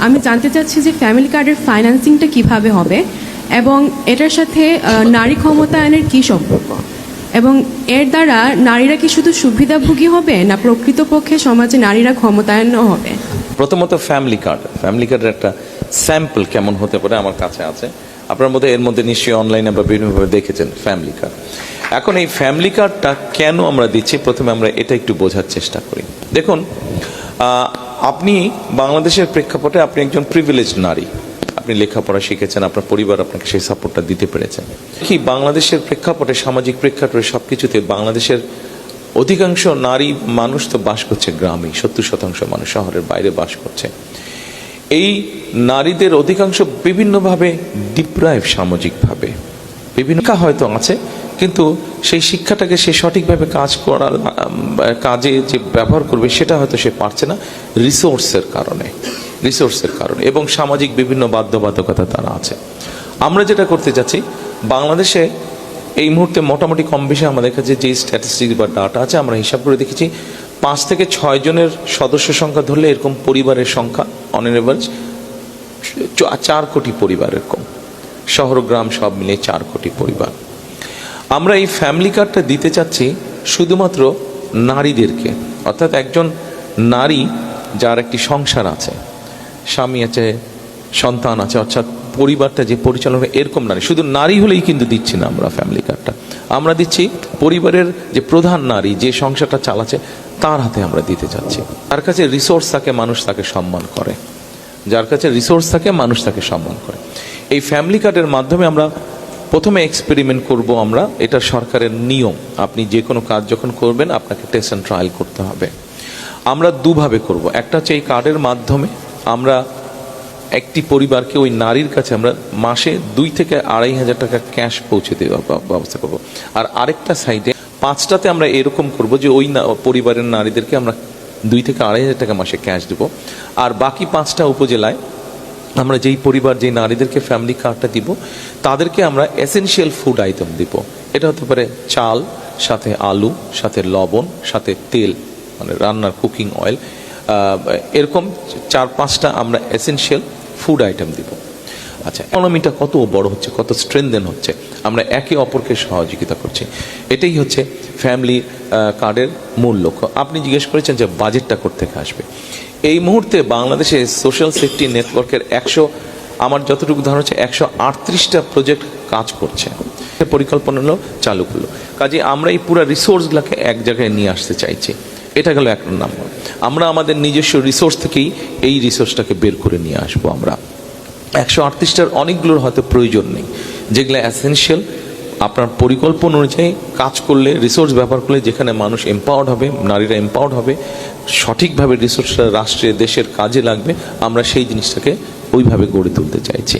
আমি জানতে চাচ্ছি যে ফ্যামিলি কার্ডের ফাইন্যান্সিংটা কিভাবে হবে এবং এটার সাথে নারী ক্ষমতায়নের কি সম্পর্ক, এবং এর দ্বারা নারীরা কি শুধু সুবিধাভোগী হবে না প্রকৃতপক্ষে সমাজে নারীরা ক্ষমতায়নও হবে? প্রথমত ফ্যামিলি কার্ডের একটা স্যাম্পল কেমন হতে পারে আমার কাছে আছে। আপনার মধ্যে এর মধ্যে নিশ্চয়ই অনলাইনে বা বিভিন্নভাবে দেখেছেন ফ্যামিলি কার্ড। এখন এই ফ্যামিলি কার্ডটা কেন আমরা দিচ্ছি, প্রথমে আমরা এটা একটু বোঝার চেষ্টা করি। দেখুন, আপনি বাংলাদেশের প্রেক্ষাপটে আপনি একজন প্রিভিলেজ নারী, আপনি লেখাপড়া শিখেছেন, আপনার পরিবার আপনাকে সেই সাপোর্টটা দিতে পেরেছেন। কি বাংলাদেশের প্রেক্ষাপটে, সামাজিক প্রেক্ষাপটে সবকিছুতে বাংলাদেশের অধিকাংশ নারী মানুষ তো বাস করছে গ্রামে, 70% মানুষ শহরের বাইরে বাস করছে। এই নারীদের অধিকাংশ বিভিন্নভাবে ডিপ্রাইভ, সামাজিকভাবে বিভিন্ন হয়তো আছে, কিন্তু সেই শিক্ষাটাকে সে সঠিকভাবে কাজে যে ব্যবহার করবে সেটা হয়তো সে পারছে না রিসোর্সের কারণে এবং সামাজিক বিভিন্ন বাধ্যবাধকতা তারা আছে। আমরা যেটা করতে যাচ্ছি, বাংলাদেশে এই মুহূর্তে মোটামুটি কম বেশি আমাদের কাছে যে স্ট্যাটিস্টিক্স বা ডাটা আছে, আমরা হিসাব করে দেখেছি 5 থেকে 6 জনের সদস্য সংখ্যা ধরলে এরকম পরিবারের সংখ্যা অন এন এভারেজ 4 কোটি পরিবার, এরকম শহর গ্রাম সব মিলে 4 কোটি পরিবার। আমরা এই ফ্যামিলি কার্ডটা দিতে চাচ্ছি শুধুমাত্র নারীদেরকে, অর্থাৎ একজন নারী যার একটি সংসার আছে, স্বামী আছে, সন্তান আছে, অর্থাৎ পরিবারটা যে পরিচালনা, এরকম নারী, শুধু নারী হলেই কিন্তু দিচ্ছি না আমরা ফ্যামিলি কার্ডটা। আমরা দিচ্ছি পরিবারের যে প্রধান নারী, যে সংসারটা চালাচ্ছে, তার হাতে আমরা দিতে চাচ্ছি। তার কাছে রিসোর্স থাকে, মানুষ তাকে সম্মান করে, যার কাছে রিসোর্স থাকে মানুষ তাকে সম্মান করে। এই ফ্যামিলি কার্ডের মাধ্যমে আমরা প্রথমে এক্সপেরিমেন্ট করব। আমরা, এটা সরকারের নিয়ম, আপনি যে কোনো কাজ যখন করবেন আপনাকে টেস্ট অ্যান্ড ট্রায়াল করতে হবে। আমরা দুভাবে করব। একটা হচ্ছে এই কার্ডের মাধ্যমে আমরা একটি পরিবারকে, ওই নারীর কাছে আমরা মাসে 2 থেকে 2,500 টাকা ক্যাশ পৌঁছে দেওয়ার ব্যবস্থা করব। আর আরেকটা সাইডে 5টাতে আমরা এরকম করব যে ওই পরিবারের নারীদেরকে আমরা 2 থেকে 2,500 টাকা মাসে ক্যাশ দেব। আর বাকি 5টা উপজেলায় আমরা যেই পরিবার, যেই নারীদেরকে ফ্যামিলি কার্ডটা দিব, তাদেরকে আমরা এসেনশিয়াল ফুড আইটেম দিব। এটা হতে পারে চাল, সাথে আলু, সাথে লবণ, সাথে তেল, মানে রান্নার কুকিং অয়েল, এরকম 4-5টা আমরা এসেনশিয়াল ফুড আইটেম দিব। আচ্ছা, ইকোনমিটা কত বড় হচ্ছে, কত স্ট্রেনদেন হচ্ছে, আমরা একে অপরকে সহযোগিতা করছি। এটাই হচ্ছে ফ্যামিলি কার্ডের মূল লক্ষ্য। আপনি জিজ্ঞেস করেছেন যে বাজেটটা কোত্থেকে আসবে। এই মুহূর্তে বাংলাদেশে সোশ্যাল সেফটি নেটওয়ার্কের আমার যতটুকু ধারণা হচ্ছে 138টা প্রজেক্ট কাজ করছে, পরিকল্পনা হলো, চালু করলো। কাজে আমরা এই পুরো রিসোর্সগুলোকে এক জায়গায় নিয়ে আসতে চাইছি। এটা গেল 1 নম্বর। আমরা আমাদের নিজস্ব রিসোর্স থেকেই এই রিসোর্সটাকে বের করে নিয়ে আসবো। আমরা 138টার অনেকগুলোর হয়তো প্রয়োজন নেই, যেগুলো অ্যাসেনশিয়াল। আপনার পরিকল্পনা অনুযায়ী কাজ করলে, রিসোর্স ব্যবহার করলে, যেখানে মানুষ এম্পাওয়ার্ড হবে, নারীরা এম্পাওয়ার্ড হবে, সঠিকভাবে রিসোর্সটা রাষ্ট্রে, দেশের কাজে লাগবে, আমরা সেই জিনিসটাকে ওইভাবে গড়ে তুলতে চাইছি।